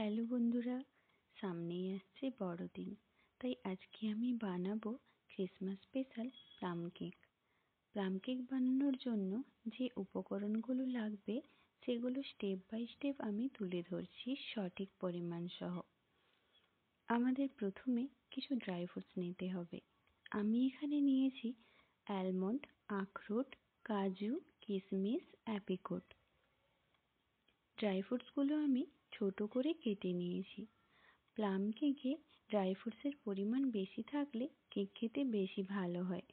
Hello বন্ধুরা, সামনেই আসছে বড়দিন, তাই আজকে আমি বানাবো Christmas special plum cake. Plum cake বানানোর জন্য যে উপকরণগুলো লাগবে সেগুলো স্টেপ বাই স্টেপ আমি তুলে ধরছি সঠিক পরিমাণ সহ। আমাদের প্রথমে কিছু ড্রাই ফ্রুটস নিতে হবে। আমি এখানে নিয়েছি অ্যালমন্ড, আখরোট, কাজু, কিশমিশ, অ্যাপ্রিকট। ড্রাই ফ্রুটসগুলো আমি ছোট করে কেটে নিয়েছি। প্লাম কেকে ড্রাই ফ্রুটসের পরিমাণ বেশি থাকলে কেক খেতে বেশি ভালো হয়,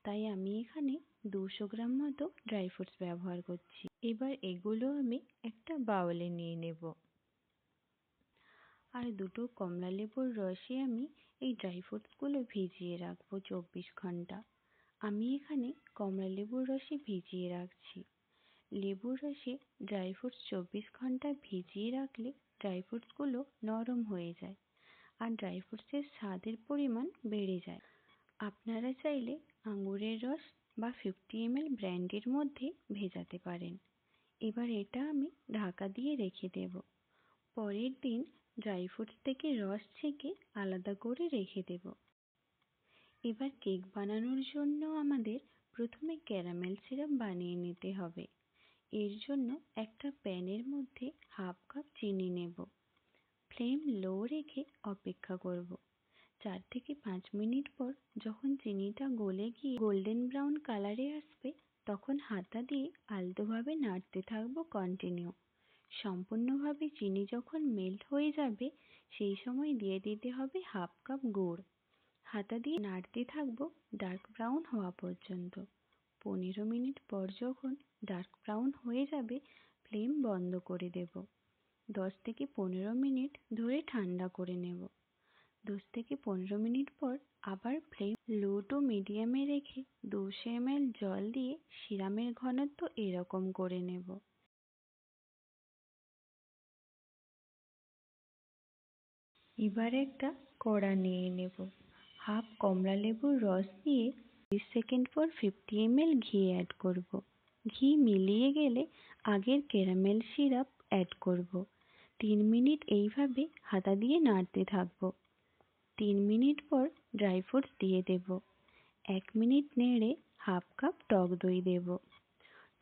তাই আমি এখানে 200 গ্রাম মতো ড্রাই ফ্রুটস ব্যবহার করছি। এবার এগুলো আমি একটা বাউলে নিয়ে নেব। আর দুটো কমলা লেবুর রসে আমি এই ড্রাই ফ্রুটসগুলো ভিজিয়ে রাখবো 24 ঘন্টা। আমি এখানে কমলা লেবুর রসে ভিজিয়ে রাখছি। লেবুর রসে ড্রাই ফ্রুটস 24 ঘন্টা ভিজিয়ে রাখলে ড্রাই ফ্রুটসগুলো নরম হয়ে যায় আর ড্রাই ফ্রুটসের স্বাদের পরিমাণ বেড়ে যায়। আপনারা চাইলে আঙুরের রস বা 50 ml ব্র্যান্ডের মধ্যে ভেজাতে পারেন। এবার এটা আমি ঢাকা দিয়ে রেখে দেব। পরের দিন ড্রাই ফ্রুটস থেকে রস ছেঁকে আলাদা করে রেখে দেব। এবার কেক বানানোর জন্য আমাদের প্রথমে ক্যারামেল সিরাপ বানিয়ে নিতে হবে। এর জন্য একটা প্যানের মধ্যে হাফ কাপ চিনি নেব। ফ্লেম লো রেখে অপেক্ষা করব। 4 থেকে 5 মিনিট পর যখন চিনিটা গলে গিয়ে গোল্ডেন ব্রাউন কালারে আসবে, তখন হাতা দিয়ে আলতোভাবে নাড়তে থাকবো কন্টিনিউ। সম্পূর্ণভাবে চিনি যখন মেল্ট হয়ে যাবে, সেই সময় দিয়ে দিতে হবে হাফ কাপ গুড়। হাতা দিয়ে নাড়তে থাকবো ডার্ক ব্রাউন হওয়া পর্যন্ত। 15 মিনিট পর যখন ডার্ক ব্রাউন হয়ে যাবে, ফ্লেম বন্ধ করে দেব। 10 থেকে 15 মিনিট ধরে ঠান্ডা করে নেব। 10 থেকে 15 মিনিট পর আবার ফ্লেম লো টু মিডিয়ামে রেখে 200 ml জল দিয়ে সিরামের ঘনত্ব এরকম করে নেব। এবার একটা কড়া নিয়ে নেব। হাফ কমলা লেবুর রস দিয়ে 30 সেকেন্ড পর 50 ml ঘি অ্যাড করব। ঘি মিলিয়ে গেলে আগের ক্যারামেল সিরাপ অ্যাড করব। 3 মিনিট এইভাবে হাতা দিয়ে নাড়তে থাকব। 3 মিনিট পর ড্রাই ফ্রুটস দিয়ে দেব। 1 মিনিট নেড়ে হাফ কাপ টক দই দেব।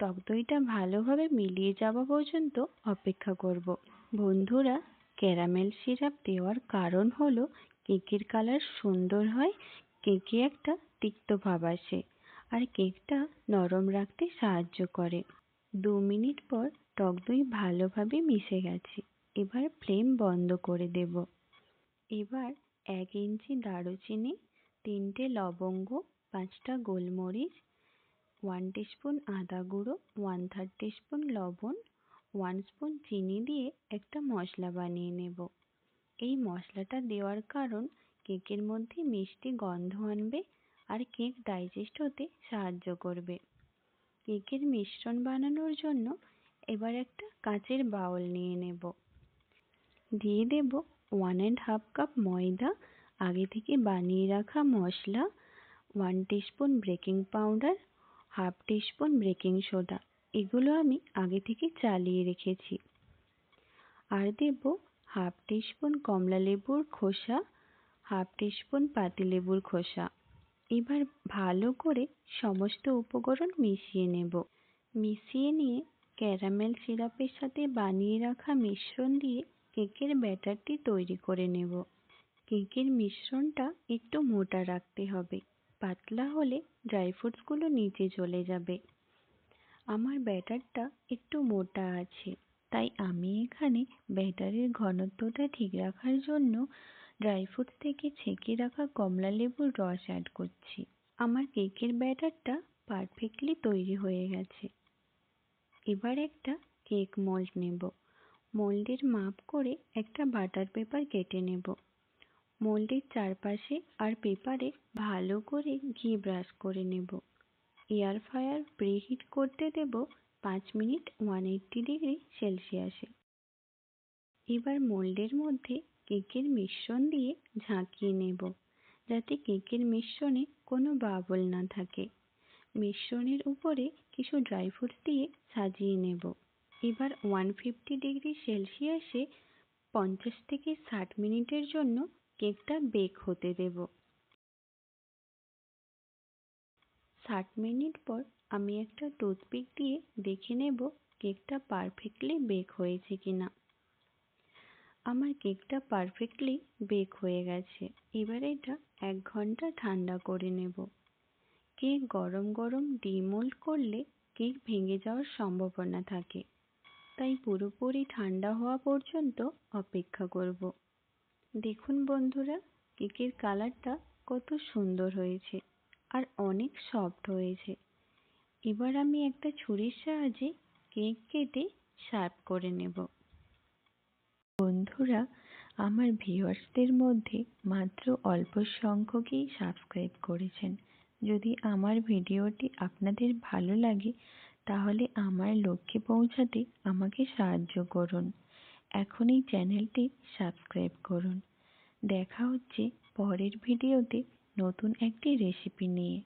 টক দইটা ভালোভাবে মিলিয়ে যাওয়া পর্যন্ত অপেক্ষা করব। বন্ধুরা, ক্যারামেল সিরাপ দেওয়ার কারণ হলো কেকের কালার সুন্দর হয়, কেকে একটা তিক্ত ভাব আসে আর কেকটা নরম রাখতে সাহায্য করে। 2 মিনিট পর টক দই ভালোভাবে মিশে গেছে। এবার ফ্লেম বন্ধ করে দেব। এবার 1 ইঞ্চি দারুচিনি, 3টে লবঙ্গ, 5টা গোলমরিচ, 1 টিস্পুন আদা গুঁড়ো, 1/3 টিস্পুন লবণ, 1 স্পুন চিনি দিয়ে একটা মশলা বানিয়ে নেব। এই মশলাটা দেওয়ার কারণ কেকের মধ্যে মিষ্টি গন্ধ আনবে আর কেক ডাইজেস্ট হতে সাহায্য করবে। কেকের মিশ্রণ বানানোর জন্য এবার একটা কাচের বাউল নিয়ে নেব। দিয়ে দেব 1.5 কাপ ময়দা, আগে থেকে বানিয়ে রাখা মশলা, 1 teaspoon baking powder, half teaspoon baking soda. এগুলো আমি আগে থেকে চালিয়ে রেখেছি। আর দেব হাফ টিস্পুন কমলা লেবুর খোসা, হাফ টিস্পুন পাতিলেবুর খোসা। এবার ভালো করে সমস্ত উপকরণ মিশিয়ে নেব। মিশিয়ে নিয়ে ক্যারামেল সিরাপের সাথে বানিয়ে রাখা মিশ্রণ দিয়ে কেকের ব্যাটারটি তৈরি করে নেব। কেকের মিশ্রণটা একটু মোটা রাখতে হবে, পাতলা হলে ড্রাই ফ্রুটসগুলো নিচে চলে যাবে। আমার ব্যাটারটা একটু মোটা আছে, তাই আমি এখানে ব্যাটারের ঘনত্বটা ঠিক রাখার জন্য ড্রাই ফ্রুটস থেকে ছেঁকে রাখা কমলা লেবুর রস অ্যাড করছি। আমার কেকের ব্যাটারটা পারফেক্টলি তৈরি হয়ে গেছে। এবার একটা কেক মোল্ড নেব। মোল্ডের মাপ করে একটা বাটার পেপার কেটে নেব। মোল্ডের চারপাশে আর পেপারে ভালো করে ঘি ব্রাশ করে নেব। এয়ার ফ্রায়ার প্রিহিট করতে দেব 5 মিনিট 180 ডিগ্রি সেলসিয়াসে। এবার মোল্ডের মধ্যে কেকের মিশ্রণ দিয়ে ঝাঁকিয়ে নেব, যাতে কেকের মিশ্রণে কোনো বাবল না থাকে। মিশ্রণের উপরে কিছু ড্রাই ফ্রুটস দিয়ে সাজিয়ে নেব। এবার 150 ডিগ্রি সেলসিয়াসে 50 থেকে 60 মিনিটের জন্য কেকটা বেক হতে দেব। 60 মিনিট পর আমি একটা টুথপিক দিয়ে দেখে নেব কেকটা পারফেক্টলি বেক হয়েছে কিনা। আমার কেকটা পারফেক্টলি বেক হয়ে গেছে। এবার এটা 1 ঘন্টা ঠান্ডা করে নেব। কেক গরম গরম ডিমোল্ড করলে কেক ভেঙে যাওয়ার সম্ভাবনা থাকে, তাই পুরোপুরি ঠান্ডা হওয়া পর্যন্ত অপেক্ষা করব। দেখুন বন্ধুরা, কেকের কালারটা কত সুন্দর হয়েছে আর অনেক সফট হয়েছে। এবার আমি একটা ছুরির সাহায্যে কেক কেটে সার্ভ করে নেব। বন্ধুরা, আমার ভিউয়ার্সদের মধ্যে মাত্র অল্প সংখ্যকই সাবস্ক্রাইব করেছেন। যদি আমার ভিডিওটি আপনাদের ভালো লাগে তাহলে আমার লক্ষ্যে পৌঁছাতে আমাকে সাহায্য করুন। এখনই চ্যানেলটি সাবস্ক্রাইব করুন। দেখা হচ্ছে পরের ভিডিওতে নতুন একটি রেসিপি নিয়ে।